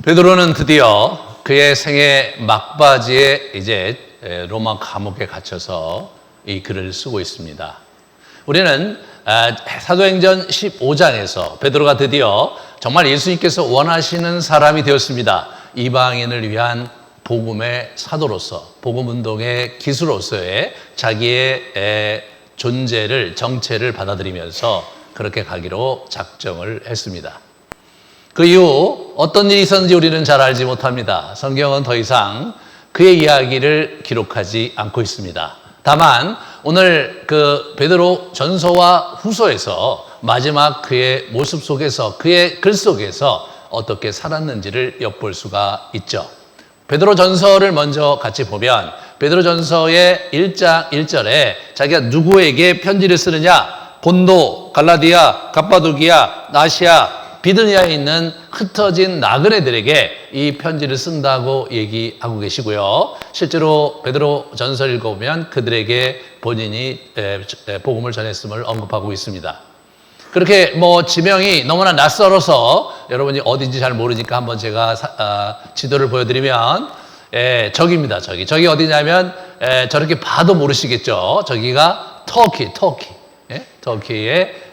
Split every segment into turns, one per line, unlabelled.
베드로는 드디어 그의 생애 막바지에 이제 로마 감옥에 갇혀서 이 글을 쓰고 있습니다. 우리는 사도행전 15장에서 베드로가 드디어 정말 예수님께서 원하시는 사람이 되었습니다. 이방인을 위한 복음의 사도로서, 복음 운동의 기수로서의 자기의 존재를, 정체를 받아들이면서 그렇게 가기로 작정을 했습니다. 그 이후 어떤 일이 있었는지 우리는 잘 알지 못합니다. 성경은 더 이상 그의 이야기를 기록하지 않고 있습니다. 다만 오늘 그 베드로 전서와 후서에서 마지막 그의 모습 속에서, 그의 글 속에서 어떻게 살았는지를 엿볼 수가 있죠. 베드로 전서를 먼저 같이 보면 베드로 전서의 1장 1절에 자기가 누구에게 편지를 쓰느냐? 본도, 갈라디아, 갑바도기아, 아시아, 비드니아에 있는 흩어진 나그네들에게 이 편지를 쓴다고 얘기하고 계시고요. 실제로 베드로 전서를 읽어보면 그들에게 본인이 복음을 전했음을 언급하고 있습니다. 그렇게 지명이 너무나 낯설어서 여러분이 어딘지 잘 모르니까 한번 제가 지도를 보여드리면 저기입니다. 저기 어디냐면 저렇게 봐도 모르시겠죠. 저기가 터키. 터키의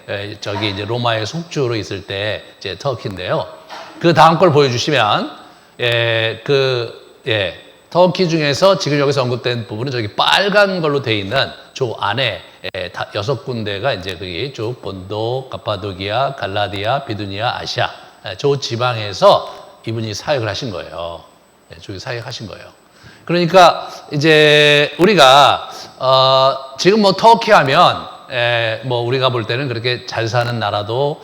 저기 이제 로마의 속주로 있을 때 이제 터키인데요. 그 다음 걸 보여주시면 터키 중에서 지금 여기서 언급된 부분은 저기 빨간 걸로 되어 있는 저 안에 6군데가 이제 그게 쭉 본도, 갑바도기아, 갈라디아, 비두니아, 아시아 저 지방에서 이분이 사역을 하신 거예요. 저기 사역하신 거예요. 그러니까 이제 우리가 지금 터키 하면 우리가 볼 때는 그렇게 잘 사는 나라도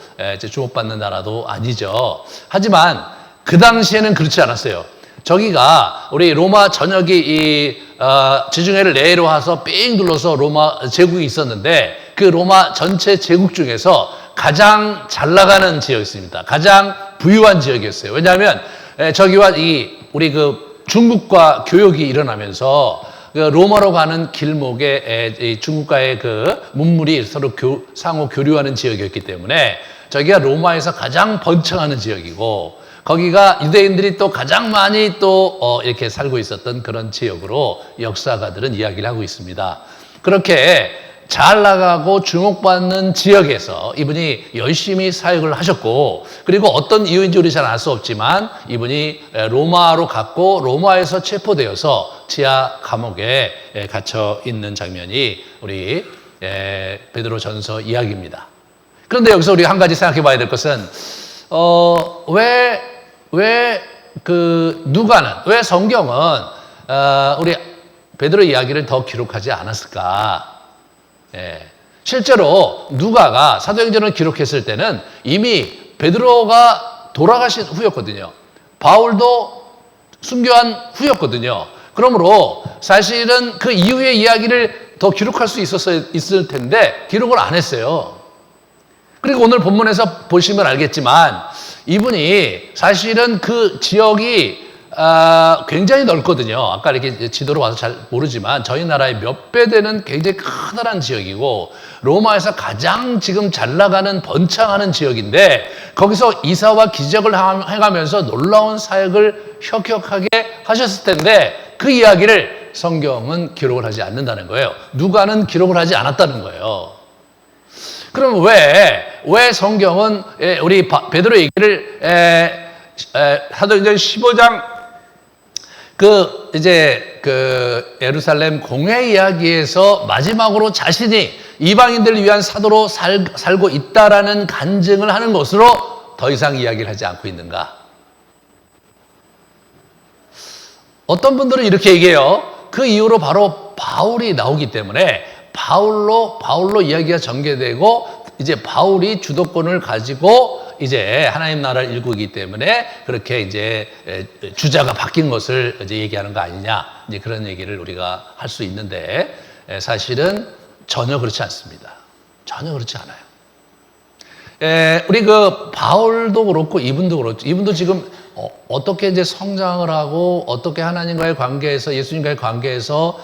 주목받는 나라도 아니죠. 하지만 그 당시에는 그렇지 않았어요. 저기가 우리 로마 전역이 지중해를 내려 와서 삥 둘러서 로마 제국이 있었는데 그 로마 전체 제국 중에서 가장 잘 나가는 지역이었습니다. 가장 부유한 지역이었어요. 왜냐하면 저기와 우리 그 중국과 교역이 일어나면서 그 로마로 가는 길목에 중국과의 그 문물이 서로 상호 교류하는 지역이었기 때문에 저기가 로마에서 가장 번창하는 지역이고 거기가 유대인들이 또 가장 많이 또 이렇게 살고 있었던 그런 지역으로 역사가들은 이야기를 하고 있습니다. 그렇게 잘 나가고 주목받는 지역에서 이분이 열심히 사역을 하셨고 그리고 어떤 이유인지 우리 잘 알 수 없지만 이분이 로마로 갔고 로마에서 체포되어서 지하 감옥에 갇혀 있는 장면이 우리 베드로 전서 이야기입니다. 그런데 여기서 우리 한 가지 생각해 봐야 될 것은 왜 성경은 우리 베드로 이야기를 더 기록하지 않았을까? 실제로 누가가 사도행전을 기록했을 때는 이미 베드로가 돌아가신 후였거든요. 바울도 순교한 후였거든요. 그러므로 사실은 그 이후의 이야기를 더 기록할 수 있을 텐데 기록을 안 했어요. 그리고 오늘 본문에서 보시면 알겠지만 이분이 사실은 그 지역이 굉장히 넓거든요. 아까 이렇게 지도로 와서 잘 모르지만 저희 나라의 몇 배 되는 굉장히 커다란 지역이고 로마에서 가장 지금 잘 나가는 번창하는 지역인데 거기서 이사와 기적을 해가면서 놀라운 사역을 혁혁하게 하셨을 텐데 그 이야기를 성경은 기록을 하지 않는다는 거예요. 누가는 기록을 하지 않았다는 거예요. 그럼 왜 성경은 우리 베드로 얘기를 사도행전 15장 예루살렘 공회 이야기에서 마지막으로 자신이 이방인들을 위한 사도로 살고 있다라는 간증을 하는 것으로 더 이상 이야기를 하지 않고 있는가? 어떤 분들은 이렇게 얘기해요. 그 이후로 바로 바울이 나오기 때문에 바울로 이야기가 전개되고 이제 바울이 주도권을 가지고 이제 하나님 나라를 일구기 때문에 그렇게 이제 주자가 바뀐 것을 이제 얘기하는 거 아니냐, 이제 그런 얘기를 우리가 할 수 있는데 사실은 전혀 그렇지 않습니다. 전혀 그렇지 않아요. 우리 그 바울도 그렇고 이분도 그렇죠. 이분도 지금 어떻게 이제 성장을 하고 어떻게 하나님과의 관계에서 예수님과의 관계에서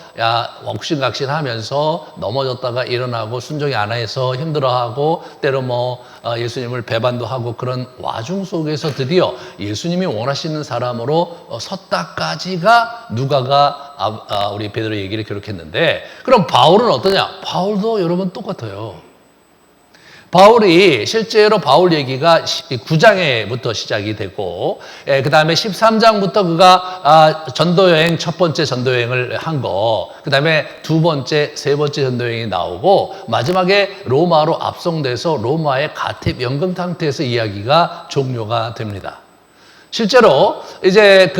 옥신각신하면서 넘어졌다가 일어나고 순종이 안 해서 힘들어하고 때로 예수님을 배반도 하고 그런 와중 속에서 드디어 예수님이 원하시는 사람으로 섰다까지가 누가가 우리 베드로 얘기를 기록했는데, 그럼 바울은 어떠냐? 바울도 여러분 똑같아요. 바울이 실제로 바울 얘기가 9장에부터 시작이 되고, 그 다음에 13장부터 그가 전도여행, 첫 번째 전도여행을 한 거, 그 다음에 두 번째, 세 번째 전도여행이 나오고, 마지막에 로마로 압송돼서 로마의 가택 연금 상태에서 이야기가 종료가 됩니다. 실제로 이제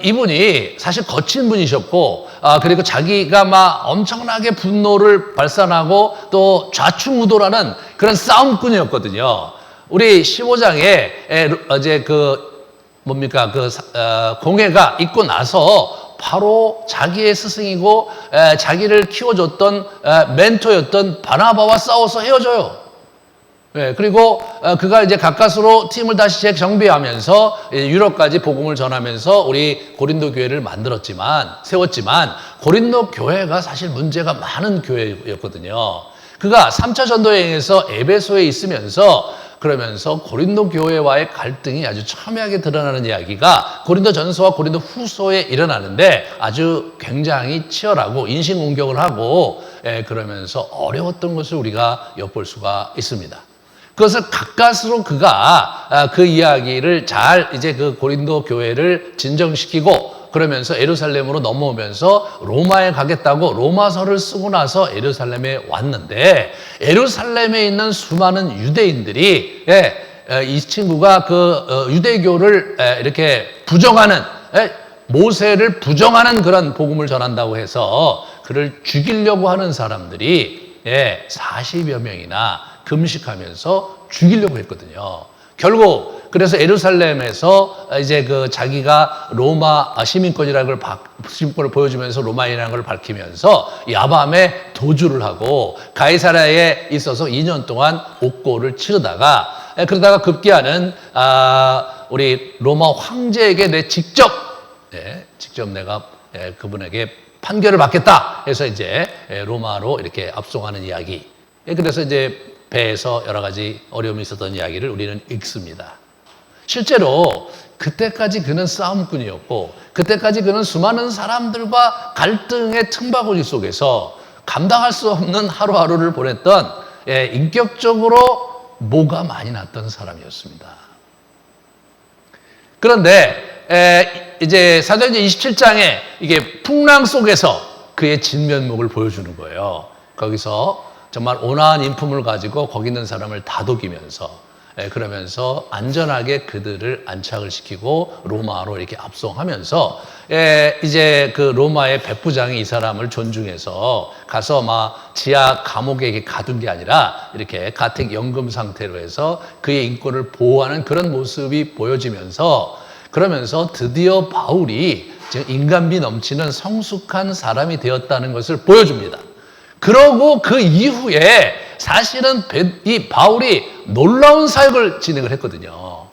이분이 사실 거친 분이셨고, 그리고 자기가 막 엄청나게 분노를 발산하고 또 좌충우돌하는 그런 싸움꾼이었거든요. 우리 15장에 이제 공회가 있고 나서 바로 자기의 스승이고 자기를 키워줬던 멘토였던 바나바와 싸워서 헤어져요. 네, 그리고 그가 이제 가까스로 팀을 다시 재정비하면서 유럽까지 복음을 전하면서 우리 고린도 교회를 세웠지만 고린도 교회가 사실 문제가 많은 교회였거든요. 그가 3차 전도여행에서 에베소에 있으면서 그러면서 고린도 교회와의 갈등이 아주 첨예하게 드러나는 이야기가 고린도 전서와 고린도 후서에 일어나는데, 아주 굉장히 치열하고 인신공격을 하고 그러면서 어려웠던 것을 우리가 엿볼 수가 있습니다. 그것을 가까스로 그가 그 이야기를 잘 이제 고린도 교회를 진정시키고 그러면서 예루살렘으로 넘어오면서 로마에 가겠다고 로마서를 쓰고 나서 예루살렘에 왔는데, 예루살렘에 있는 수많은 유대인들이 이 친구가 유대교를 이렇게 부정하는, 모세를 부정하는 그런 복음을 전한다고 해서 그를 죽이려고 하는 사람들이 40여 명이나 금식하면서 죽이려고 했거든요. 결국 그래서 예루살렘에서 이제 자기가 로마 시민권을 보여주면서 로마인이라는 걸 밝히면서 야밤에 도주를 하고 가이사랴에 있어서 2년 동안 옥고를 치르다가, 그러다가 급기야는 우리 로마 황제에게 직접 내가 그분에게 판결을 받겠다 해서 이제 로마로 이렇게 압송하는 이야기. 그래서 이제 배에서 여러 가지 어려움이 있었던 이야기를 우리는 읽습니다. 실제로 그때까지 그는 싸움꾼이었고, 그때까지 그는 수많은 사람들과 갈등의 틈바구니 속에서 감당할 수 없는 하루하루를 보냈던 인격적으로 모가 많이 났던 사람이었습니다. 그런데 이제 사도행전 27장에 이게 풍랑 속에서 그의 진면목을 보여주는 거예요. 거기서 정말 온화한 인품을 가지고 거기 있는 사람을 다독이면서 그러면서 안전하게 그들을 안착을 시키고 로마로 이렇게 압송하면서 이제 로마의 백부장이 이 사람을 존중해서 가서 지하 감옥에 가둔 게 아니라 이렇게 가택 연금 상태로 해서 그의 인권을 보호하는 그런 모습이 보여지면서, 그러면서 드디어 바울이 지금 인간미 넘치는 성숙한 사람이 되었다는 것을 보여줍니다. 그러고 그 이후에 사실은 이 바울이 놀라운 사역을 진행을 했거든요.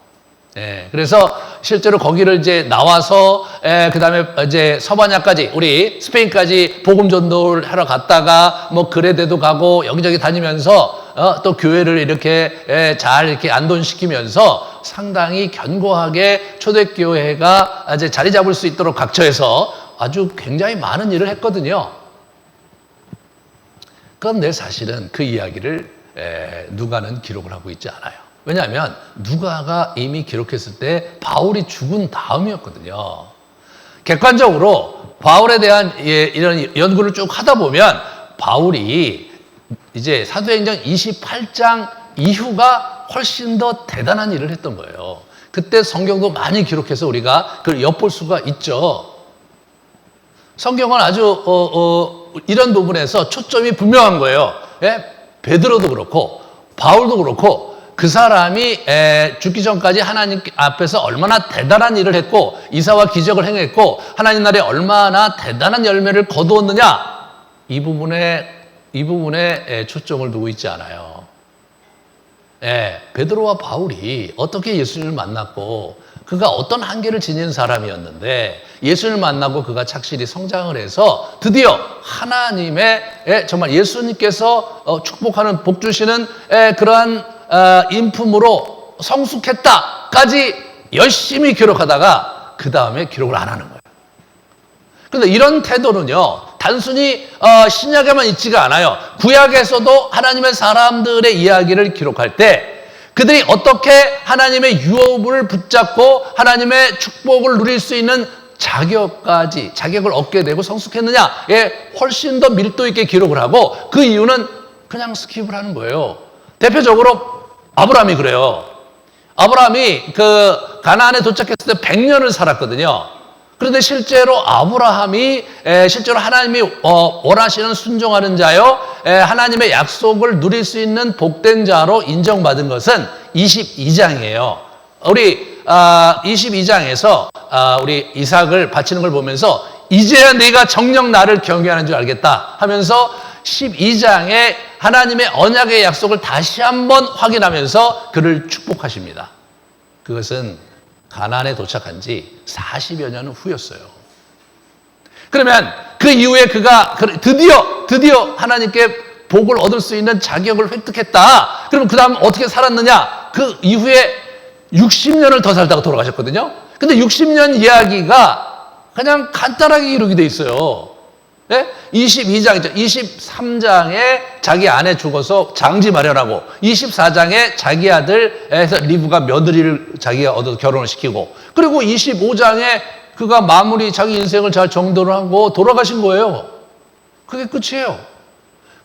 그래서 실제로 거기를 이제 나와서 그 다음에 이제 서바냐까지, 우리 스페인까지 복음 전도를 하러 갔다가 그레데도 가고 여기저기 다니면서 또 교회를 이렇게 잘 이렇게 안돈시키면서 상당히 견고하게 초대교회가 이제 자리 잡을 수 있도록 각처에서 아주 굉장히 많은 일을 했거든요. 그런데 사실은 그 이야기를 누가는 기록을 하고 있지 않아요. 왜냐하면 누가가 이미 기록했을 때 바울이 죽은 다음이었거든요. 객관적으로 바울에 대한 이런 연구를 쭉 하다 보면 바울이 이제 사도행전 28장 이후가 훨씬 더 대단한 일을 했던 거예요. 그때 성경도 많이 기록해서 우리가 그걸 엿볼 수가 있죠. 성경은 아주 이런 부분에서 초점이 분명한 거예요. 베드로도 그렇고 바울도 그렇고 그 사람이 죽기 전까지 하나님 앞에서 얼마나 대단한 일을 했고 이사와 기적을 행했고 하나님 나라에 얼마나 대단한 열매를 거두었느냐, 이 부분에 초점을 두고 있지 않아요. 베드로와 바울이 어떻게 예수님을 만났고 그가 어떤 한계를 지닌 사람이었는데 예수님을 만나고 그가 착실히 성장을 해서 드디어 하나님의 정말 예수님께서 축복하는 복 주시는 그러한 인품으로 성숙했다까지 열심히 기록하다가 그 다음에 기록을 안 하는 거예요. 그런데 이런 태도는요, 단순히 신약에만 있지가 않아요. 구약에서도 하나님의 사람들의 이야기를 기록할 때 그들이 어떻게 하나님의 유업을 붙잡고 하나님의 축복을 누릴 수 있는 자격을 얻게 되고 성숙했느냐에 훨씬 더 밀도 있게 기록을 하고, 그 이유는 그냥 스킵을 하는 거예요. 대표적으로 아브라함이 그래요. 아브라함이 그 가나안에 도착했을 때 100년을 살았거든요. 그런데 실제로 아브라함이 실제로 하나님이 원하시는 순종하는 자요, 하나님의 약속을 누릴 수 있는 복된 자로 인정받은 것은 22장이에요. 우리 22장에서 우리 이삭을 바치는 걸 보면서 이제야 내가 정녕 나를 경외하는 줄 알겠다 하면서 12장에 하나님의 언약의 약속을 다시 한번 확인하면서 그를 축복하십니다. 그것은 가나안에 도착한 지 40여 년 후였어요. 그러면 그 이후에 그가 드디어 하나님께 복을 얻을 수 있는 자격을 획득했다. 그럼 그 다음 어떻게 살았느냐? 그 이후에 60년을 더 살다가 돌아가셨거든요. 근데 60년 이야기가 그냥 간단하게 기록이 돼 있어요. 네? 22장이죠. 23장에 자기 아내 죽어서 장지 마련하고, 24장에 자기 아들에서 리브가 며느리를 자기가 얻어서 결혼을 시키고, 그리고 25장에 그가 자기 인생을 잘 정돈을 하고 돌아가신 거예요. 그게 끝이에요.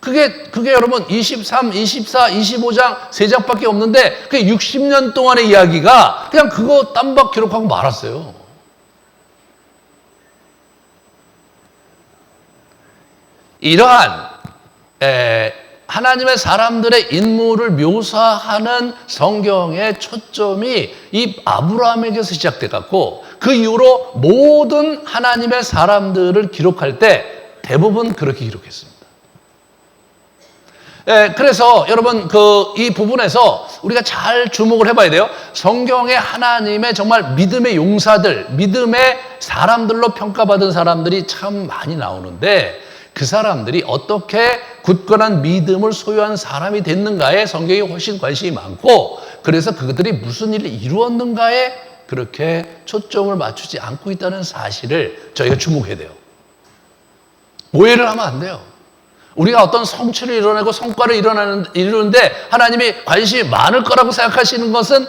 그게 여러분 23, 24, 25장 3장밖에 없는데 그게 60년 동안의 이야기가 그냥 그거 딴박 기록하고 말았어요. 이러한 하나님의 사람들의 인물을 묘사하는 성경의 초점이 이 아브라함에게서 시작돼 갖고, 그 이후로 모든 하나님의 사람들을 기록할 때 대부분 그렇게 기록했습니다. 그래서 여러분 이 부분에서 우리가 잘 주목을 해봐야 돼요. 성경에 하나님의 정말 믿음의 용사들, 믿음의 사람들로 평가받은 사람들이 참 많이 나오는데, 그 사람들이 어떻게 굳건한 믿음을 소유한 사람이 됐는가에 성경이 훨씬 관심이 많고, 그래서 그들이 무슨 일을 이루었는가에 그렇게 초점을 맞추지 않고 있다는 사실을 저희가 주목해야 돼요. 오해를 하면 안 돼요. 우리가 어떤 성취를 이뤄내고 성과를 이루는데 하나님이 관심이 많을 거라고 생각하시는 것은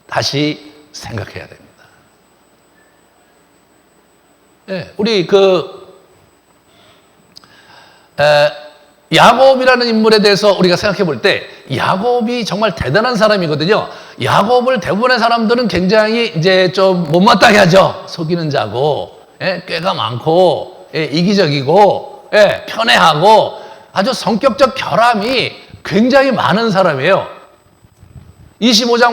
다시 생각해야 됩니다. 우리 야곱이라는 인물에 대해서 우리가 생각해 볼 때, 야곱이 정말 대단한 사람이거든요. 야곱을 대부분의 사람들은 굉장히 이제 좀 못마땅해 하죠. 속이는 자고, 꾀가 많고, 이기적이고, 편애하고, 아주 성격적 결함이 굉장히 많은 사람이에요.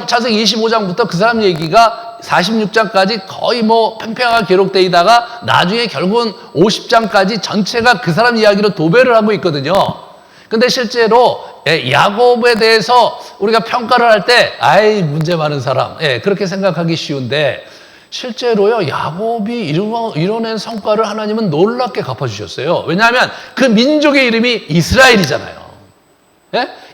창세기 25장부터 그 사람 얘기가 46장까지 거의 팽팽하게 기록되어 있다가 나중에 결국은 50장까지 전체가 그 사람 이야기로 도배를 하고 있거든요. 근데 실제로 야곱에 대해서 우리가 평가를 할 때 문제 많은 사람, 그렇게 생각하기 쉬운데, 실제로요, 야곱이 이뤄낸 성과를 하나님은 놀랍게 갚아주셨어요. 왜냐하면 그 민족의 이름이 이스라엘이잖아요.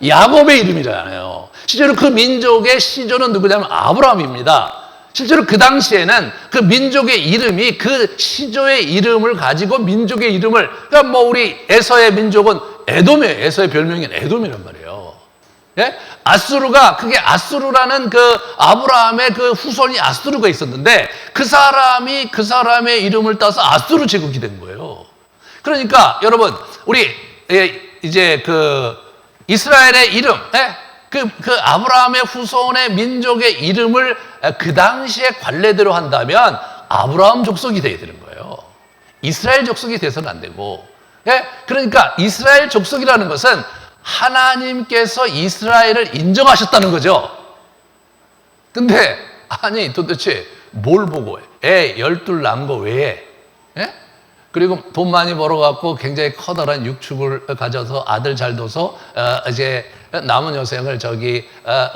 야곱의 이름이잖아요. 실제로 그 민족의 시조는 누구냐면 아브라함입니다. 실제로 그 당시에는 그 민족의 이름이 그 시조의 이름을 가지고 민족의 이름을, 그러니까 우리 에서의 민족은 에돔이에요. 에서의 별명이 에돔이란 말이에요. 그게 아수르라는 그 아브라함의 그 후손이 아수르가 있었는데, 그 사람의 이름을 따서 아수르 제국이 된 거예요. 그러니까 여러분, 우리 이제 이스라엘의 이름, 그 아브라함의 후손의 민족의 이름을 그 당시에 관례대로 한다면 아브라함 족속이 돼야 되는 거예요. 이스라엘 족속이 돼서는 안 되고. 그러니까 이스라엘 족속이라는 것은 하나님께서 이스라엘을 인정하셨다는 거죠. 근데 도대체 뭘 보고 애 12 낳은 거 외에, 그리고 돈 많이 벌어갖고 굉장히 커다란 육축을 가져서 아들 잘 둬서 이제 남은 여생을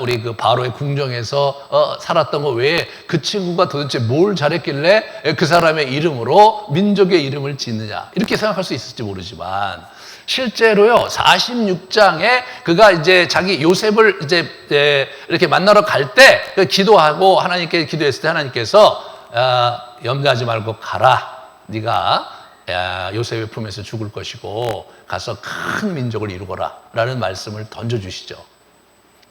우리 그 바로의 궁정에서 살았던 거 외에 그 친구가 도대체 뭘 잘했길래 그 사람의 이름으로 민족의 이름을 짓느냐, 이렇게 생각할 수 있을지 모르지만 실제로요, 46장에 그가 이제 자기 요셉을 이제 이렇게 만나러 갈 때 기도하고 하나님께 기도했을 때 하나님께서 염려하지 말고 가라. 네가 요셉의 품에서 죽을 것이고 가서 큰 민족을 이루거라 라는 말씀을 던져주시죠.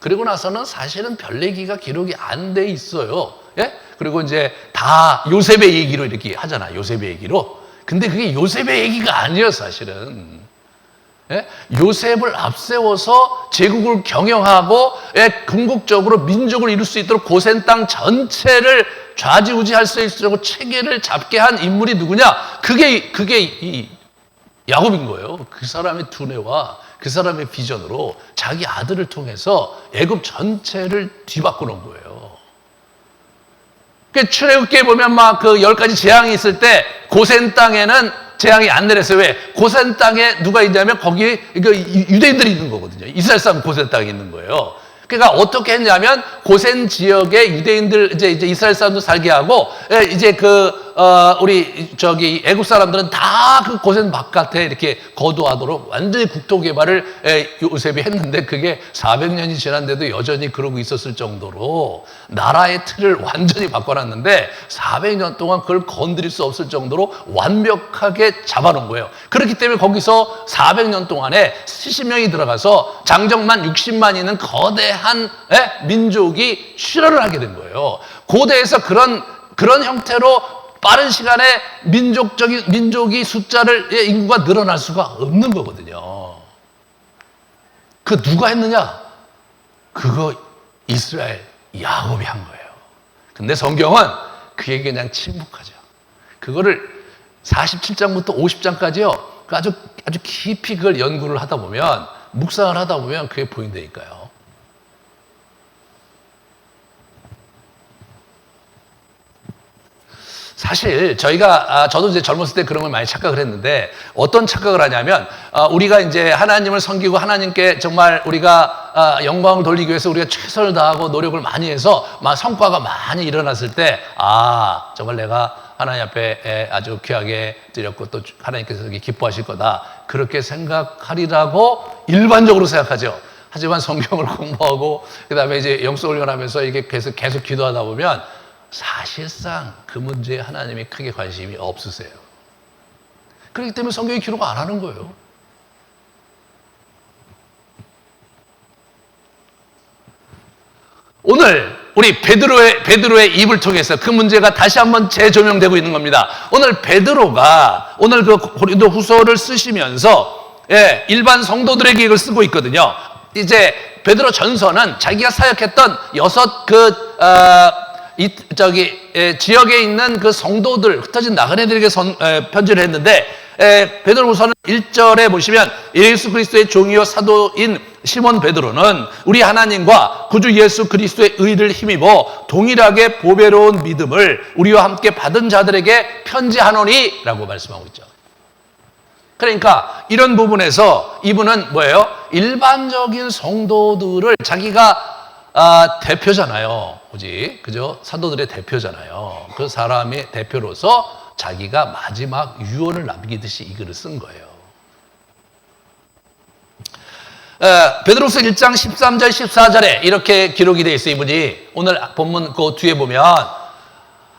그리고 나서는 사실은 별 얘기가 기록이 안 돼 있어요. 예? 그리고 이제 다 요셉의 얘기로 이렇게 하잖아. 요셉의 얘기로. 근데 그게 요셉의 얘기가 아니에요, 사실은. 예? 요셉을 앞세워서 제국을 경영하고 궁극적으로 민족을 이룰 수 있도록 고센 땅 전체를 좌지우지할 수 있도록 체계를 잡게 한 인물이 누구냐? 그게 이 야곱인 거예요. 그 사람의 두뇌와 그 사람의 비전으로 자기 아들을 통해서 애굽 전체를 뒤바꿔 놓은 거예요. 그 출애굽기에 보면 막 그 10가지 재앙이 있을 때 고센 땅에는 재앙이 안 내렸어요. 왜? 고센 땅에 누가 있냐면 거기 유대인들이 있는 거거든요. 이스라엘 사람 고센 땅에 있는 거예요. 그러니까 어떻게 했냐면 고센 지역에 유대인들 이제 이스라엘 사람도 살게 하고 이제 우리 애굽 사람들은 다 그 고센 바깥에 이렇게 거주하도록 완전히 국토 개발을 요셉이 했는데 그게 400년이 지났는데도 여전히 그러고 있었을 정도로 나라의 틀을 완전히 바꿔놨는데 400년 동안 그걸 건드릴 수 없을 정도로 완벽하게 잡아놓은 거예요. 그렇기 때문에 거기서 400년 동안에 70명이 들어가서 장정만 60만 있는 거대한 민족이 실현을 하게 된 거예요. 고대에서 그런 형태로 빠른 시간에 민족이 인구가 늘어날 수가 없는 거거든요. 그 누가 했느냐? 그거 이스라엘 야곱이 한 거예요. 근데 성경은 그에게 그냥 침묵하죠. 그거를 47장부터 50장까지요. 아주 깊이 그걸 연구를 하다 보면, 묵상을 하다 보면 그게 보인다니까요. 사실 저도 이제 젊었을 때 그런 걸 많이 착각을 했는데, 어떤 착각을 하냐면 우리가 이제 하나님을 섬기고 하나님께 정말 우리가 영광을 돌리기 위해서 우리가 최선을 다하고 노력을 많이 해서 막 성과가 많이 일어났을 때 정말 내가 하나님 앞에 아주 귀하게 드렸고 또 하나님께서 기뻐하실 거다, 그렇게 생각하리라고 일반적으로 생각하죠. 하지만 성경을 공부하고 그다음에 이제 영성 훈련하면서 이게 계속 기도하다 보면 사실상 그 문제에 하나님이 크게 관심이 없으세요. 그렇기 때문에 성경이 기록 안 하는 거예요. 오늘 우리 베드로의 입을 통해서 그 문제가 다시 한번 재조명되고 있는 겁니다. 오늘 베드로가 오늘 그 고린도 후서를 쓰시면서 일반 성도들에게 이걸 쓰고 있거든요. 이제 베드로 전서는 자기가 사역했던 6 지역에 있는 그 성도들, 흩어진 나그네들에게 편지를 했는데, 베드로후서는 1절에 보시면 예수 그리스도의 종이요 사도인 시몬 베드로는 우리 하나님과 구주 예수 그리스도의 의를 힘입어 동일하게 보배로운 믿음을 우리와 함께 받은 자들에게 편지하노니 라고 말씀하고 있죠. 그러니까 이런 부분에서 이분은 뭐예요? 일반적인 성도들을 자기가 대표잖아요. 오직 그죠? 사도들의 대표잖아요. 그 사람의 대표로서 자기가 마지막 유언을 남기듯이 이 글을 쓴 거예요. 베드로서 1장 13절 14절에 이렇게 기록이 되어 있어요. 이분이 오늘 본문 그 뒤에 보면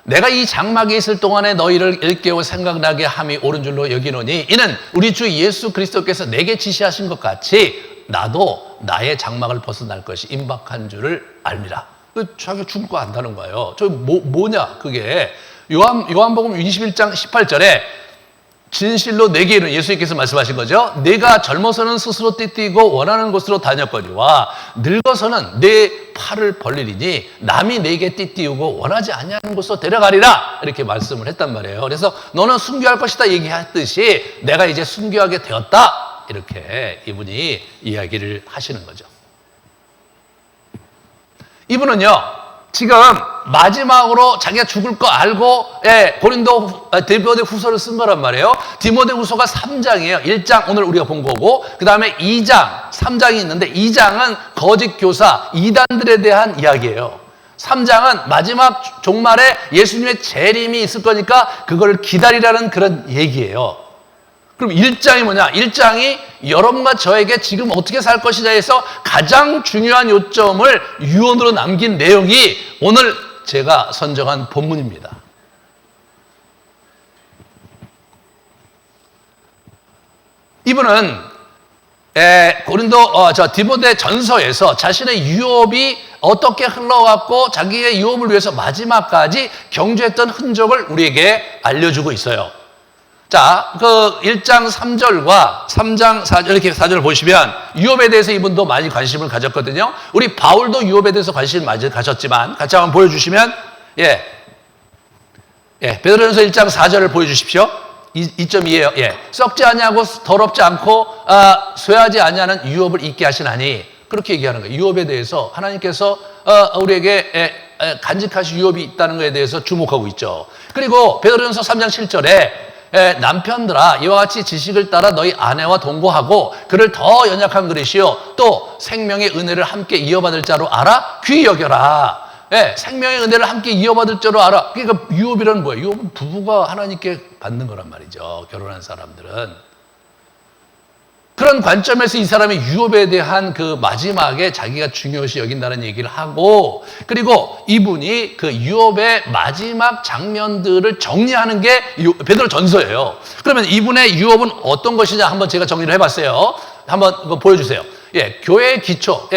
내가 이 장막에 있을 동안에 너희를 일깨워 생각나게 함이 옳은 줄로 여기노니 이는 우리 주 예수 그리스도께서 내게 지시하신 것 같이 나도 나의 장막을 벗어날 것이 임박한 줄을 알미라. 자기가 죽을 거 안다는 거예요. 뭐냐 그게. 요한복음 21장 18절에 진실로 내게 이르는, 예수님께서 말씀하신 거죠. 내가 젊어서는 스스로 띠띠고 원하는 곳으로 다녔거니와 늙어서는 내 팔을 벌리리니 남이 내게 띠띠우고 원하지 아니하는 곳으로 데려가리라, 이렇게 말씀을 했단 말이에요. 그래서 너는 순교할 것이다 얘기했듯이 내가 이제 순교하게 되었다, 이렇게 이분이 이야기를 하시는 거죠. 이분은요 지금 마지막으로 자기가 죽을 거 알고 디모데 후서를 쓴 거란 말이에요. 디모데 후서가 3장이에요. 1장 오늘 우리가 본 거고, 그 다음에 2장, 3장이 있는데 2장은 거짓 교사, 이단들에 대한 이야기예요. 3장은 마지막 종말에 예수님의 재림이 있을 거니까 그걸 기다리라는 그런 얘기예요. 그럼 1장이 뭐냐? 1장이 여러분과 저에게 지금 어떻게 살 것이냐에서 가장 중요한 요점을 유언으로 남긴 내용이 오늘 제가 선정한 본문입니다. 이분은 디모데 전서에서 자신의 유업이 어떻게 흘러갔고 자기의 유업을 위해서 마지막까지 경주했던 흔적을 우리에게 알려주고 있어요. 자, 그 1장 3절과 3장 4절, 이렇게 4절을 보시면 유업에 대해서 이분도 많이 관심을 가졌거든요. 우리 바울도 유업에 대해서 관심을 많이 가졌지만 같이 한번 보여주시면, 베드로전서 1장 4절을 보여주십시오. 2.2예요. 썩지 아니하고 더럽지 않고 쇠하지 아니하는 유업을 잊게 하시나니, 그렇게 얘기하는 거예요. 유업에 대해서 하나님께서 우리에게 간직하신 유업이 있다는 것에 대해서 주목하고 있죠. 그리고 베드로전서 3장 7절에 남편들아 이와 같이 지식을 따라 너희 아내와 동거하고 그를 더 연약한 그릇이요 또 생명의 은혜를 함께 이어받을 자로 알아 귀히 여겨라. 생명의 은혜를 함께 이어받을 자로 알아. 그러니까 유업이란 뭐예요? 유업은 부부가 하나님께 받는 거란 말이죠. 결혼한 사람들은. 그런 관점에서 이 사람의 유업에 대한 그 마지막에 자기가 중요시 여긴다는 얘기를 하고, 그리고 이분이 그 유업의 마지막 장면들을 정리하는 게 베드로 전서예요. 그러면 이분의 유업은 어떤 것이냐 한번 제가 정리를 해봤어요. 한번 그거 보여주세요. 교회의 기초,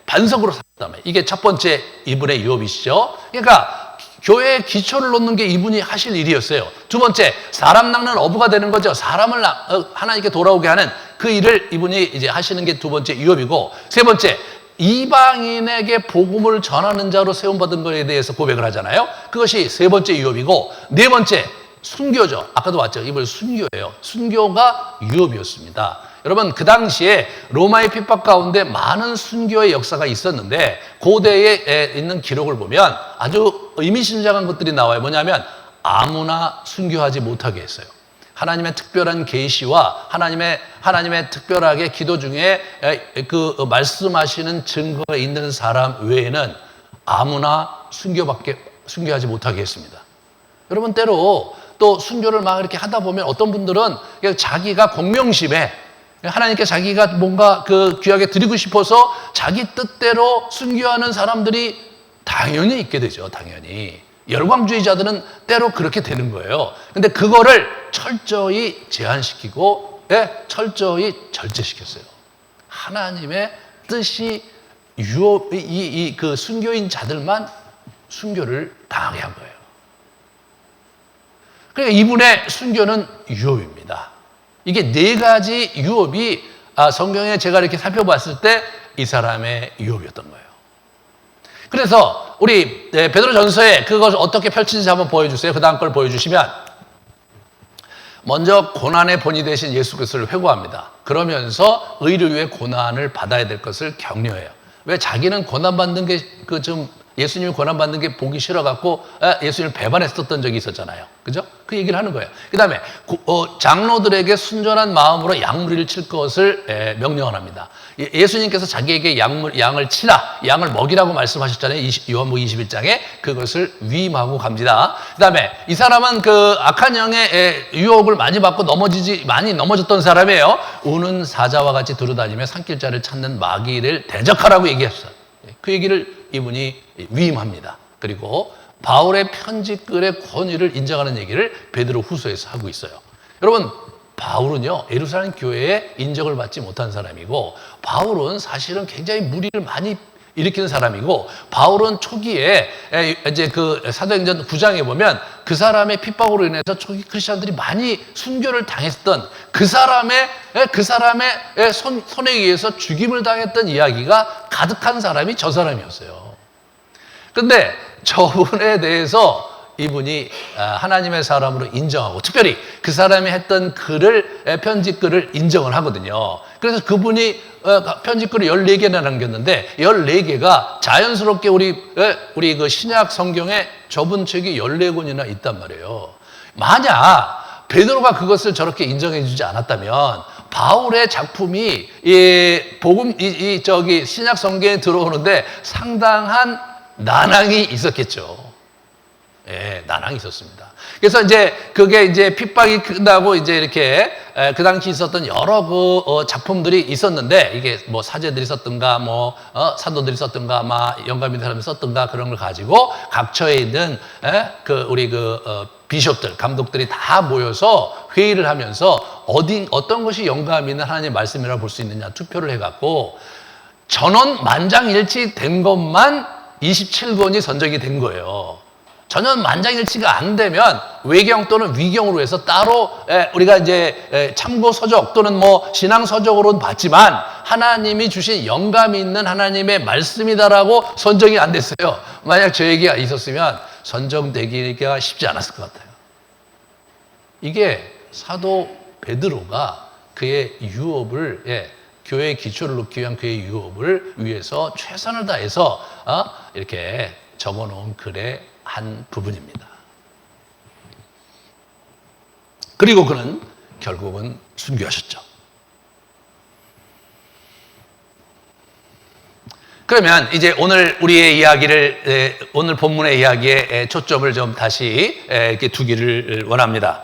반석으로 삼았다면 이게 첫 번째 이분의 유업이시죠. 그러니까 교회의 기초를 놓는 게 이분이 하실 일이었어요. 두 번째, 사람 낚는 어부가 되는 거죠. 사람을 하나님께 돌아오게 하는 그 일을 이분이 이제 하시는 게 두 번째 유업이고, 세 번째, 이방인에게 복음을 전하는 자로 세움받은 것에 대해서 고백을 하잖아요. 그것이 세 번째 유업이고, 네 번째, 순교죠. 아까도 봤죠. 이분 순교예요. 순교가 유업이었습니다. 여러분, 그 당시에 로마의 핍박 가운데 많은 순교의 역사가 있었는데 고대에 있는 기록을 보면 아주 의미심장한 것들이 나와요. 뭐냐면 아무나 순교하지 못하게 했어요. 하나님의 특별한 계시와 하나님의 특별하게 기도 중에 그 말씀하시는 증거가 있는 사람 외에는 아무나 순교하지 못하게 했습니다. 여러분, 때로 또 순교를 막 이렇게 하다 보면 어떤 분들은 자기가 공명심에 하나님께 자기가 뭔가 그 귀하게 드리고 싶어서 자기 뜻대로 순교하는 사람들이 당연히 있게 되죠. 당연히. 열광주의자들은 때로 그렇게 되는 거예요. 근데 그거를 철저히 제한시키고, 철저히 절제시켰어요. 하나님의 뜻이 그 순교인 자들만 순교를 당하게 한 거예요. 그러니까 이분의 순교는 유업입니다. 이게 네 가지 유업이 성경에 제가 이렇게 살펴봤을 때 이 사람의 유업이었던 거예요. 그래서 우리 베드로 전서에 그것을 어떻게 펼치는지 한번 보여주세요. 그 다음 걸 보여주시면, 먼저 고난의 본이 되신 예수 그리스도를 회고합니다. 그러면서 의를 위해 고난을 받아야 될 것을 격려해요. 왜? 자기는 고난받는 게 예수님이 고난받는 게 보기 싫어갖고 예수님을 배반했었던 적이 있었잖아요. 그죠? 그 얘기를 하는 거예요. 그 다음에 장로들에게 순전한 마음으로 양무리를 칠 것을 명령을 합니다. 예수님께서 자기에게 양을 치라, 양을 먹이라고 말씀하셨잖아요. 요한복음 21장에 그것을 위임하고 갑니다. 그 다음에 이 사람은 그 악한 영의 유혹을 많이 받고 많이 넘어졌던 사람이에요. 우는 사자와 같이 두루다니며 산길자를 찾는 마귀를 대적하라고 얘기했어요. 그 얘기를 이분이 위임합니다. 그리고 바울의 편지글의 권위를 인정하는 얘기를 베드로 후서에서 하고 있어요. 여러분, 바울은요, 예루살렘 교회에 인정을 받지 못한 사람이고, 바울은 사실은 굉장히 무리를 많이 일으키는 사람이고, 바울은 초기에 이제 그 사도행전 9장에 보면 그 사람의 핍박으로 인해서 초기 크리스천들이 많이 순교를 당했던 그 사람의 손에 의해서 죽임을 당했던 이야기가 가득한 사람이 저 사람이었어요. 근데 저분에 대해서 이분이 하나님의 사람으로 인정하고 특별히 그 사람이 했던 글을 편지글을 인정을 하거든요. 그래서 그분이 편지글을 14개나 남겼는데 14개가 자연스럽게 우리 그 신약 성경에 접은 책이 14권이나 있단 말이에요. 만약 베드로가 그것을 저렇게 인정해 주지 않았다면 바울의 작품이 신약 성경에 들어오는데 상당한 난항이 있었겠죠. 예, 난항이 있었습니다. 그래서 그게 핍박이 끝나고 이렇게 그 당시 있었던 여러 작품들이 있었는데 이게 뭐 사제들이 썼든가 사도들이 썼든가 영감 있는 사람이 썼든가 그런 걸 가지고 각처에 있는 우리 비숍들, 감독들이 다 모여서 회의를 하면서 어떤 것이 영감 있는 하나님의 말씀이라고 볼 수 있느냐 투표를 해갖고 전원 만장일치 된 것만 27권이 선정이 된 거예요. 전혀 만장일치가 안 되면 외경 또는 위경으로 해서 따로 우리가 참고 서적 또는 신앙 서적으로는 봤지만 하나님이 주신 영감이 있는 하나님의 말씀이다라고 선정이 안 됐어요. 만약 저 얘기가 있었으면 선정되기가 쉽지 않았을 것 같아요. 이게 사도 베드로가 그의 유업을 교회의 기초를 놓기 위한 그의 유업을 위해서 최선을 다해서 이렇게 적어놓은 글의 한 부분입니다. 그리고 그는 결국은 순교하셨죠. 그러면 이제 오늘 우리의 이야기를 오늘 본문의 이야기에 초점을 좀 다시 이렇게 두기를 원합니다.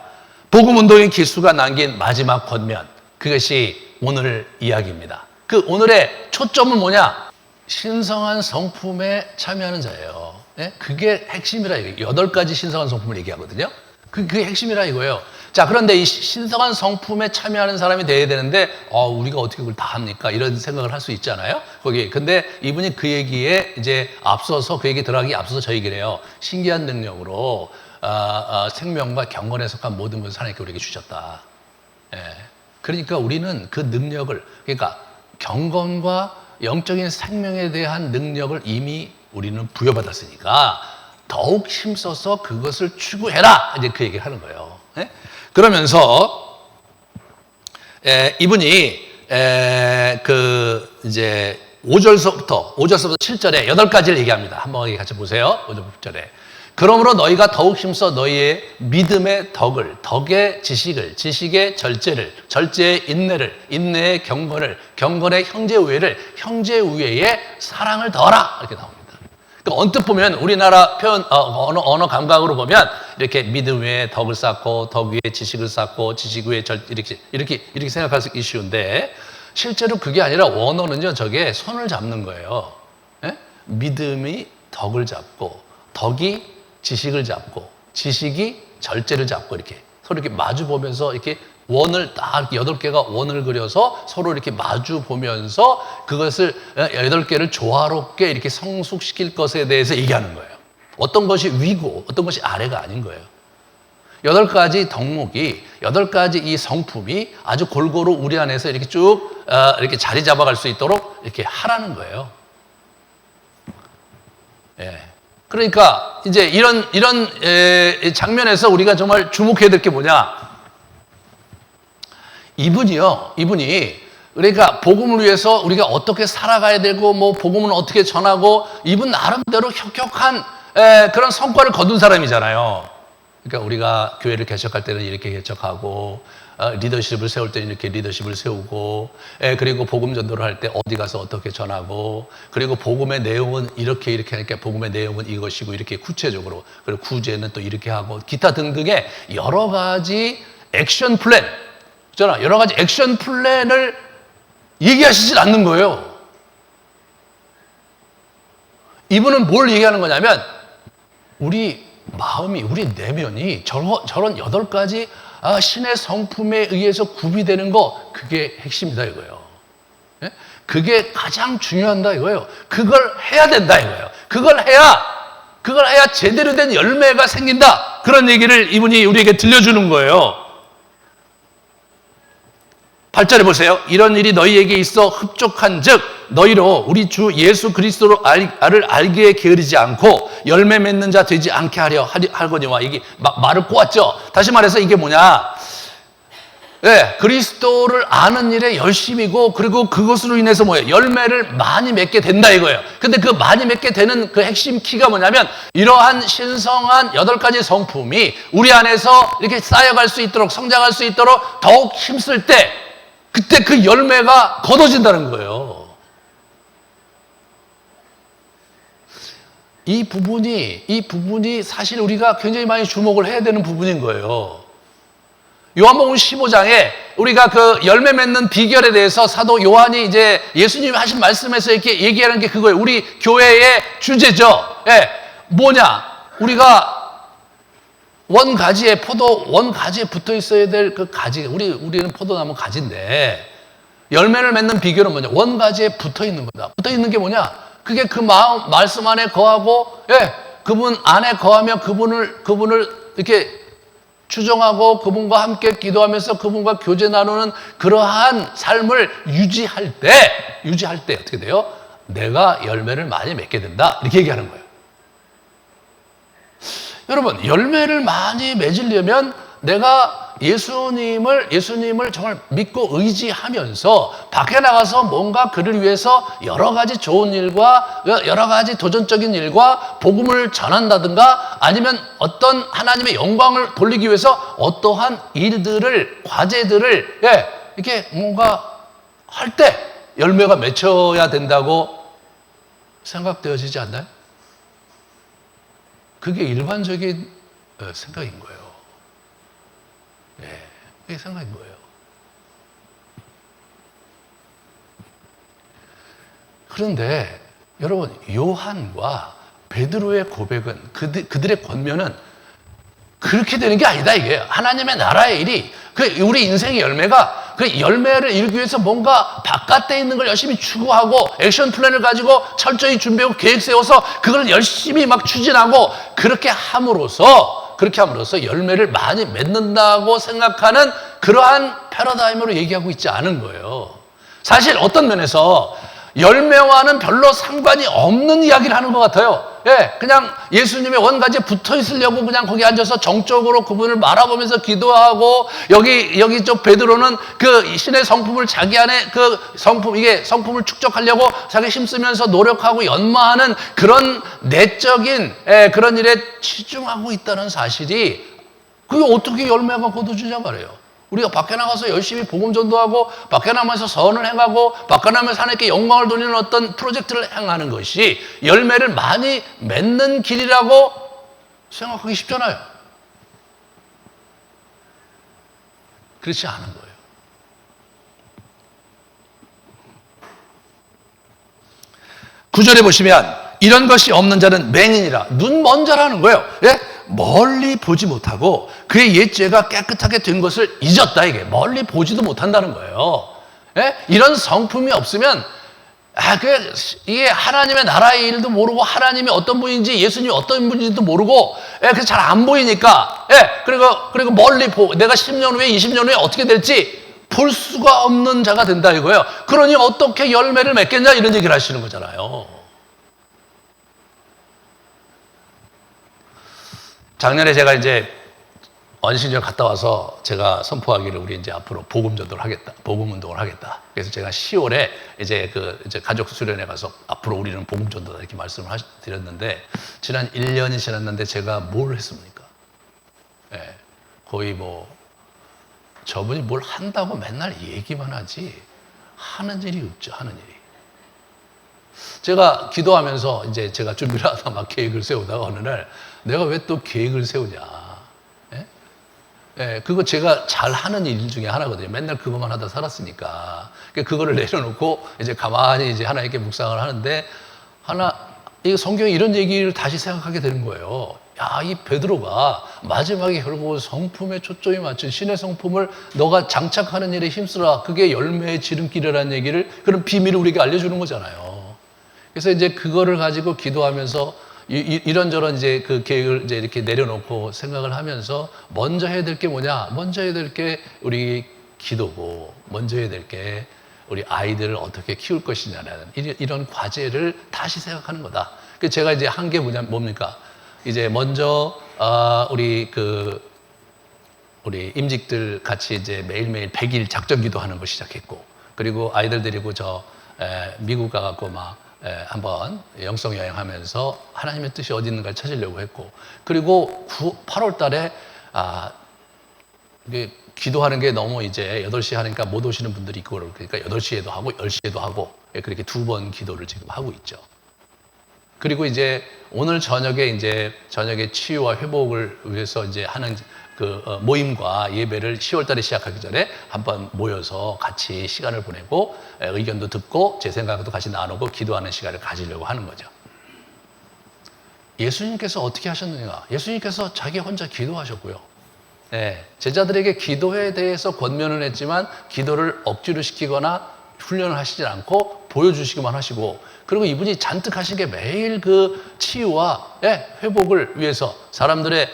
복음 운동의 기수가 남긴 마지막 권면, 그것이 오늘 이야기입니다. 그 오늘의 초점은 뭐냐? 신성한 성품에 참여하는 자예요. 그게 핵심이라 이거예요. 8가지 신성한 성품을 얘기하거든요. 그게 핵심이라 이거예요. 자, 그런데 이 신성한 성품에 참여하는 사람이 돼야 되는데, 우리가 어떻게 그걸 다 합니까? 이런 생각을 할 수 있잖아요. 근데 이분이 그 얘기에 앞서서, 그 얘기 들어가기 앞서서 저 얘기를 해요. 신기한 능력으로, 생명과 경건에 속한 모든 것을 하나님께 우리에게 주셨다. 그러니까 우리는 그 능력을, 그러니까 경건과 영적인 생명에 대한 능력을 이미 우리는 부여받았으니까 더욱 힘써서 그것을 추구해라. 그 얘기를 하는 거예요. 그러면서 이분이 5절서부터 7절에 8가지를 얘기합니다. 한번 같이 보세요. 5절 9절에. 그러므로 너희가 더욱 힘써 너희의 믿음의 덕의 지식을, 지식의 절제를, 절제의 인내를, 인내의 경건을, 경건의 형제우애를, 형제우애의 사랑을 더하라. 이렇게 나옵니다. 그러니까 언뜻 보면 우리나라 표현 언어 감각으로 보면 이렇게 믿음 위에 덕을 쌓고 덕 위에 지식을 쌓고 지식 위에 이렇게 생각하기 쉬운데 실제로 그게 아니라 원어는요 저게 손을 잡는 거예요. 믿음이 덕을 잡고 덕이 지식을 잡고 지식이 절제를 잡고 이렇게 서로 이렇게 마주 보면서 이렇게 원을 딱 8개가 원을 그려서 서로 이렇게 마주 보면서 그것을 8개를 조화롭게 이렇게 성숙시킬 것에 대해서 얘기하는 거예요. 어떤 것이 위고 어떤 것이 아래가 아닌 거예요. 8가지 덕목이 8가지 이 성품이 아주 골고루 우리 안에서 이렇게 쭉 이렇게 자리 잡아갈 수 있도록 이렇게 하라는 거예요. 그러니까 이제 이런 장면에서 우리가 정말 주목해야 될 게 뭐냐? 이분이 그러니까 복음을 위해서 우리가 어떻게 살아가야 되고 복음은 어떻게 전하고 이분 나름대로 혁혁한 그런 성과를 거둔 사람이잖아요. 그러니까 우리가 교회를 개척할 때는 이렇게 개척하고 리더십을 세울 때는 이렇게 리더십을 세우고 그리고 복음 전도를 할 때 어디 가서 어떻게 전하고 그리고 복음의 내용은 이렇게 하니까 복음의 내용은 이것이고 이렇게 구체적으로 그리고 구제는 또 이렇게 하고 기타 등등의 여러 가지 액션 플랜 여러 가지 액션 플랜을 얘기하시질 않는 거예요. 이분은 뭘 얘기하는 거냐면 우리 마음이 우리 내면이 저런 8가지 신의 성품에 의해서 구비되는 거 그게 핵심이다 이거예요. 그게 가장 중요하다 이거예요. 그걸 해야 된다 이거예요. 그걸 해야 제대로 된 열매가 생긴다. 그런 얘기를 이분이 우리에게 들려주는 거예요. 8절에 보세요. 이런 일이 너희에게 있어 흡족한 즉 너희로 우리 주 예수 그리스도를 알기에 게으르지 않고 열매 맺는 자 되지 않게 하거니와. 이게 말을 꼬았죠. 다시 말해서 이게 뭐냐? 네, 그리스도를 아는 일에 열심이고, 그리고 그것으로 인해서 뭐예요? 열매를 많이 맺게 된다 이거예요. 근데 그 많이 맺게 되는 그 핵심 키가 뭐냐면, 이러한 신성한 8가지 성품이 우리 안에서 이렇게 쌓여갈 수 있도록, 성장할 수 있도록 더욱 힘쓸 때, 그때 그 열매가 걷어진다는 거예요. 이 부분이 사실 우리가 굉장히 많이 주목을 해야 되는 부분인 거예요. 요한복음 15장에 우리가 그 열매 맺는 비결에 대해서 사도 요한이 이제 예수님이 하신 말씀에서 이렇게 얘기하는 게 그거예요. 우리 교회의 주제죠. 예, 뭐냐? 우리가 원가지에 붙어 있어야 될 그 가지. 우리는 포도나무 가지인데, 열매를 맺는 비결은 뭐냐? 원가지에 붙어 있는 거다. 붙어 있는 게 뭐냐? 그게 그 말씀 안에 거하고, 예, 그분 안에 거하며 그분을 이렇게 추종하고 그분과 함께 기도하면서 그분과 교제 나누는 그러한 삶을 유지할 때 어떻게 돼요? 내가 열매를 많이 맺게 된다. 이렇게 얘기하는 거예요. 여러분, 열매를 많이 맺으려면 내가 예수님을 정말 믿고 의지하면서 밖에 나가서 뭔가 그를 위해서 여러 가지 좋은 일과 여러 가지 도전적인 일과 복음을 전한다든가, 아니면 어떤 하나님의 영광을 돌리기 위해서 어떠한 과제들을 이렇게 뭔가 할 때 열매가 맺혀야 된다고 생각되어지지 않나요? 그게 일반적인 생각인 거예요. 그게 생각인 거예요. 그런데 여러분, 요한과 베드로의 고백은, 그들의 권면은 그렇게 되는 게 아니다 이게. 하나님의 나라의 일이, 우리 인생의 열매가, 그 열매를 이루기 위해서 뭔가 바깥에 있는 걸 열심히 추구하고 액션 플랜을 가지고 철저히 준비하고 계획 세워서 그걸 열심히 막 추진하고, 그렇게 함으로써 열매를 많이 맺는다고 생각하는 그러한 패러다임으로 얘기하고 있지 않은 거예요. 사실 어떤 면에서 열매와는 별로 상관이 없는 이야기를 하는 것 같아요. 그냥 예수님의 원가지에 붙어 있으려고 그냥 거기 앉아서 정적으로 그분을 바라보면서 기도하고, 여기 저 베드로는 그 신의 성품을 자기 안에 성품을 축적하려고 자기 힘쓰면서 노력하고 연마하는 그런 내적인 그런 일에 치중하고 있다는 사실이, 그게 어떻게 열매가 거둬주냐 말이에요. 우리가 밖에 나가서 열심히 복음 전도하고, 밖에 나가면서 선을 행하고, 밖에 나가면서 하나님께 영광을 돌리는 어떤 프로젝트를 행하는 것이 열매를 많이 맺는 길이라고 생각하기 쉽잖아요. 그렇지 않은 거예요. 구절에 보시면, 이런 것이 없는 자는 맹인이라, 눈 먼 자라는 거예요. 멀리 보지 못하고 그의 옛죄가 깨끗하게 된 것을 잊었다. 이게 멀리 보지도 못한다는 거예요. 이런 성품이 없으면 이게 하나님의 나라의 일도 모르고, 하나님이 어떤 분인지, 예수님이 어떤 분인지도 모르고, 그래서 잘 안 보이니까, 그리고 멀리 내가 10년 후에 20년 후에 어떻게 될지 볼 수가 없는 자가 된다 이거예요. 그러니 어떻게 열매를 맺겠냐, 이런 얘기를 하시는 거잖아요. 작년에 제가 이제 원신전 갔다 와서 제가 선포하기를, 우리 이제 앞으로 복음 전도를 하겠다, 복음 운동을 하겠다. 그래서 제가 10월에 이제 가족 수련회 가서 앞으로 우리는 복음 전도다 이렇게 말씀을 드렸는데, 지난 1년이 지났는데 제가 뭘 했습니까? 거의 저분이 뭘 한다고 맨날 얘기만 하지 하는 일이 없죠, 하는 일이. 제가 기도하면서 이제 제가 준비를 하다가 막 계획을 세우다가 어느 날, 내가 왜 또 계획을 세우냐. 그거 제가 잘 하는 일 중에 하나거든요. 맨날 그것만 하다 살았으니까. 그거를 내려놓고 이제 가만히 이제 하나님께 묵상을 하는데, 이 성경에 이런 얘기를 다시 생각하게 되는 거예요. 이 베드로가 마지막에 결국 성품에 초점이 맞춘 신의 성품을 너가 장착하는 일에 힘쓰라. 그게 열매의 지름길이라는 얘기를, 그런 비밀을 우리에게 알려주는 거잖아요. 그래서 이제 그거를 가지고 기도하면서 이런저런 이제 그 계획을 이제 이렇게 내려놓고 생각을 하면서, 먼저 해야 될 게 뭐냐? 먼저 해야 될 게 우리 기도고, 먼저 해야 될 게 우리 아이들을 어떻게 키울 것이냐라는 이런 과제를 다시 생각하는 거다. 그 제가 이제 한 게 뭡니까? 이제 먼저 우리 임직들 같이 이제 매일매일 100일 작전 기도하는 거 시작했고, 그리고 아이들 데리고 미국 가갖고 한번 영성 여행하면서 하나님의 뜻이 어디 있는가를 찾으려고 했고, 그리고 8월 달에 이게 기도하는 게 너무 이제 8시에 하니까 못 오시는 분들이 있고, 그러니까 8시에도 하고 10시에도 하고, 그렇게 2번 기도를 지금 하고 있죠. 그리고 이제 오늘 저녁에 치유와 회복을 위해서 이제 하는 모임과 예배를 10월 달에 시작하기 전에 한번 모여서 같이 시간을 보내고 의견도 듣고 제 생각도 같이 나누고 기도하는 시간을 가지려고 하는 거죠. 예수님께서 어떻게 하셨느냐? 예수님께서 자기 혼자 기도하셨고요. 제자들에게 기도에 대해서 권면을 했지만 기도를 억지로 시키거나 훈련을 하시지 않고 보여주시기만 하시고, 그리고 이분이 잔뜩 하신 게 매일 그 치유와 회복을 위해서 사람들의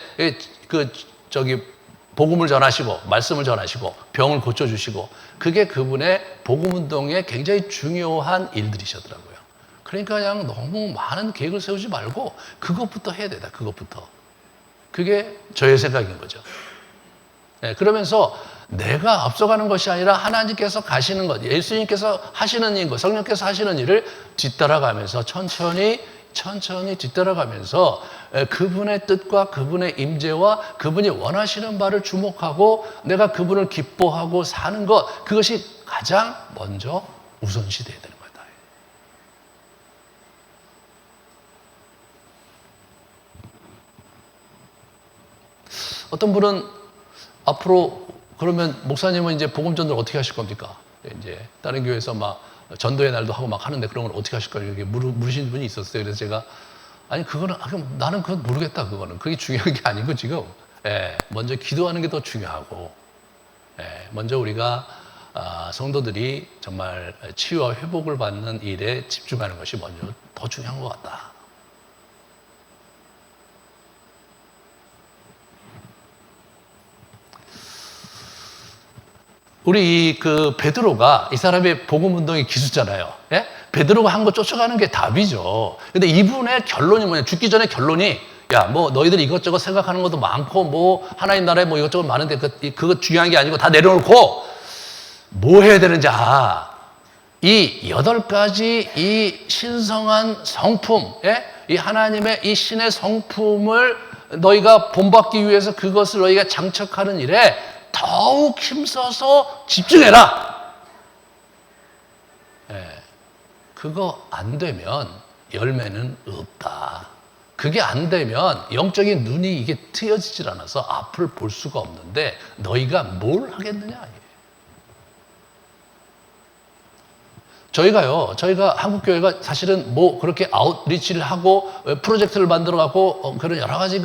복음을 전하시고 말씀을 전하시고 병을 고쳐주시고, 그게 그분의 복음 운동에 굉장히 중요한 일들이셨더라고요. 그러니까 그냥 너무 많은 계획을 세우지 말고 그것부터 해야 되다. 그것부터. 그게 저의 생각인 거죠. 그러면서 내가 앞서가는 것이 아니라 하나님께서 가시는 것, 예수님께서 하시는 일, 성령께서 하시는 일을 뒤따라가면서 천천히 뒤따라가면서 그분의 뜻과 그분의 임재와 그분이 원하시는 바를 주목하고 내가 그분을 기뻐하고 사는 것, 그것이 가장 먼저 우선시 돼야 되는 거다. 어떤 분은 앞으로 그러면 목사님은 이제 복음 전도를 어떻게 하실 겁니까? 이제 다른 교회에서 막 전도의 날도 하고 막 하는데 그런 걸 어떻게 하실 거예요? 이렇게 물으신 분이 있었어요. 그래서 제가 나는 그건 모르겠다. 그게 중요한 게 아니고 지금 먼저 기도하는 게 더 중요하고, 먼저 우리가 성도들이 정말 치유와 회복을 받는 일에 집중하는 것이 먼저 더 중요한 것 같다. 우리 베드로가 이 사람의 복음 운동의 기수잖아요. 베드로가 한 거 쫓아가는 게 답이죠. 근데 이분의 결론이 뭐냐? 죽기 전에 결론이, 야, 너희들 이것저것 생각하는 것도 많고, 하나님 나라에 이것저것 많은데 그거 중요한 게 아니고 다 내려놓고 뭐 해야 되는지, 이 8가지 이 신성한 성품, 이 하나님의 이 신의 성품을 너희가 본받기 위해서 그것을 너희가 장착하는 일에 더욱 힘써서 집중해라. 그거 안 되면 열매는 없다. 그게 안 되면 영적인 눈이 이게 트여지질 않아서 앞을 볼 수가 없는데 너희가 뭘 하겠느냐. 저희가 한국교회가 사실은 그렇게 아웃리치를 하고 프로젝트를 만들어갖고 그런 여러 가지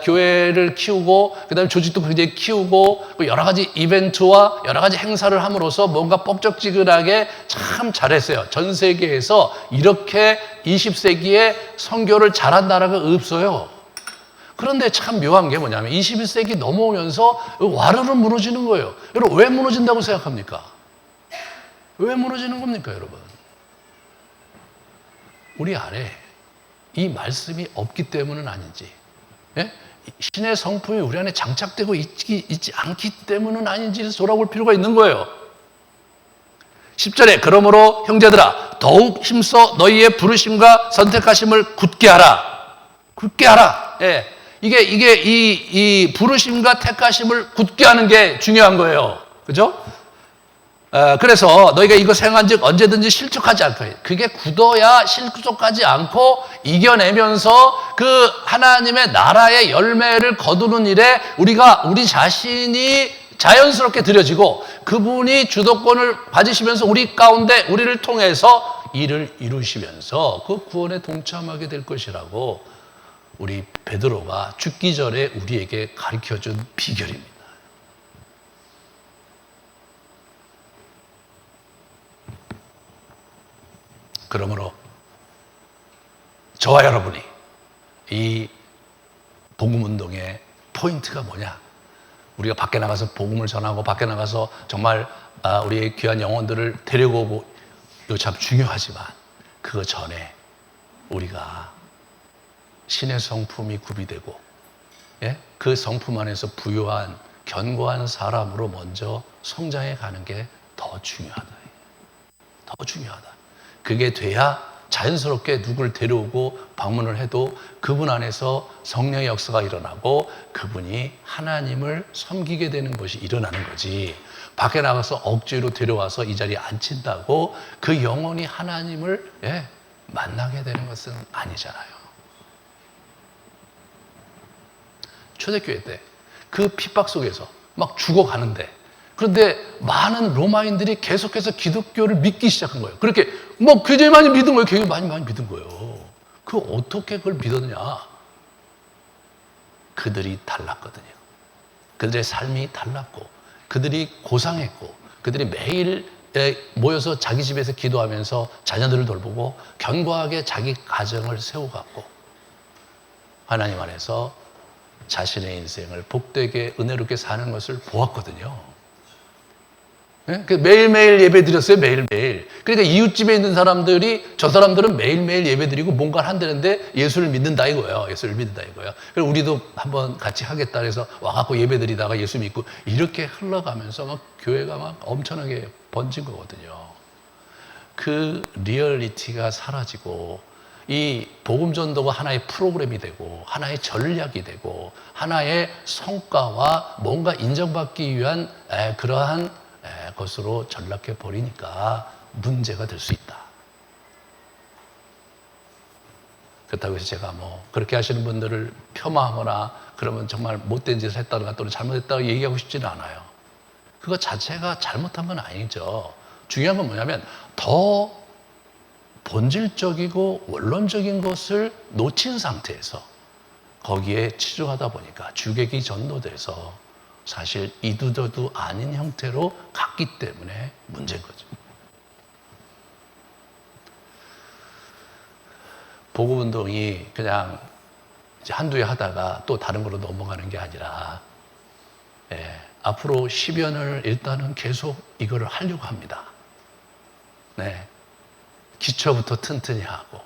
교회를 키우고, 그 다음에 조직도 굉장히 키우고, 여러 가지 이벤트와 여러 가지 행사를 함으로써 뭔가 뻑적지근하게 참 잘했어요. 전 세계에서 이렇게 20세기에 선교를 잘한 나라가 없어요. 그런데 참 묘한 게 뭐냐면 21세기 넘어오면서 와르르 무너지는 거예요. 여러분, 왜 무너진다고 생각합니까? 왜 무너지는 겁니까, 여러분? 우리 안에 이 말씀이 없기 때문은 아닌지, 신의 성품이 우리 안에 장착되고 있지 않기 때문은 아닌지 돌아볼 필요가 있는 거예요. 10절에 그러므로 형제들아 더욱 힘써 너희의 부르심과 선택하심을 굳게 하라. 굳게 하라. 이게 이 부르심과 택하심을 굳게 하는 게 중요한 거예요. 그죠? 그래서 너희가 이거 행한즉 언제든지 실족하지 않고, 그게 굳어야 실족하지 않고 이겨내면서 그 하나님의 나라의 열매를 거두는 일에 우리 자신이 자연스럽게 들여지고 그분이 주도권을 가지시면서 우리 가운데 우리를 통해서 일을 이루시면서 그 구원에 동참하게 될 것이라고 우리 베드로가 죽기 전에 우리에게 가르쳐준 비결입니다. 그러므로 저와 여러분이 이 복음운동의 포인트가 뭐냐? 우리가 밖에 나가서 복음을 전하고 밖에 나가서 정말 우리의 귀한 영혼들을 데려오고 이거 참 중요하지만 그 전에 우리가 신의 성품이 구비되고 그 성품 안에서 부유한 견고한 사람으로 먼저 성장해 가는 게 더 중요하다. 더 중요하다. 그게 돼야 자연스럽게 누굴 데려오고 방문을 해도 그분 안에서 성령의 역사가 일어나고 그분이 하나님을 섬기게 되는 것이 일어나는 거지. 밖에 나가서 억지로 데려와서 이 자리에 앉힌다고 그 영혼이 하나님을 만나게 되는 것은 아니잖아요. 초대교회 때 그 핍박 속에서 막 죽어가는데 그런데 많은 로마인들이 계속해서 기독교를 믿기 시작한 거예요. 그렇게 뭐 굉장히 많이 믿은 거예요. 굉장히 많이 믿은 거예요. 그 어떻게 그걸 믿었느냐? 그들이 달랐거든요. 그들의 삶이 달랐고 그들이 고상했고 그들이 매일 모여서 자기 집에서 기도하면서 자녀들을 돌보고 견고하게 자기 가정을 세워갔고 하나님 안에서 자신의 인생을 복되게 은혜롭게 사는 것을 보았거든요. 매일매일 예배 드렸어요. 매일매일. 그러니까 이웃집에 있는 사람들이 저 사람들은 매일매일 예배 드리고 뭔가를 한다는데 예수를 믿는다 이거예요. 예수를 믿는다 이거예요. 그래서 우리도 한번 같이 하겠다 해서 와갖고 예배 드리다가 예수 믿고 이렇게 흘러가면서 막 교회가 막 엄청나게 번진 거거든요. 그 리얼리티가 사라지고 이 복음 전도가 하나의 프로그램이 되고 하나의 전략이 되고 하나의 성과와 뭔가 인정받기 위한 그러한 것으로 전락해 버리니까 문제가 될 수 있다. 그렇다고 해서 제가 뭐 그렇게 하시는 분들을 폄하하거나 그러면 정말 못된 짓을 했다거나 또는 잘못했다고 얘기하고 싶지는 않아요. 그거 자체가 잘못한 건 아니죠. 중요한 건 뭐냐면 더 본질적이고 원론적인 것을 놓친 상태에서 거기에 치중하다 보니까 주객이 전도돼서 사실 이두저두 아닌 형태로 갔기 때문에 문제인 거죠. 복음운동이 그냥 이제 한두 해 하다가 또 다른 걸로 넘어가는 게 아니라 앞으로 10여 년을 일단은 계속 이거를 하려고 합니다. 기초부터 튼튼히 하고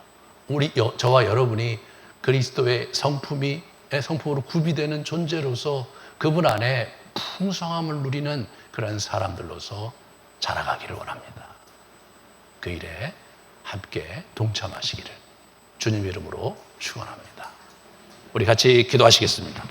저와 여러분이 그리스도의 성품으로 구비되는 존재로서 그분 안에 풍성함을 누리는 그런 사람들로서 자라가기를 원합니다. 그 일에 함께 동참하시기를 주님 이름으로 축원합니다. 우리 같이 기도하시겠습니다.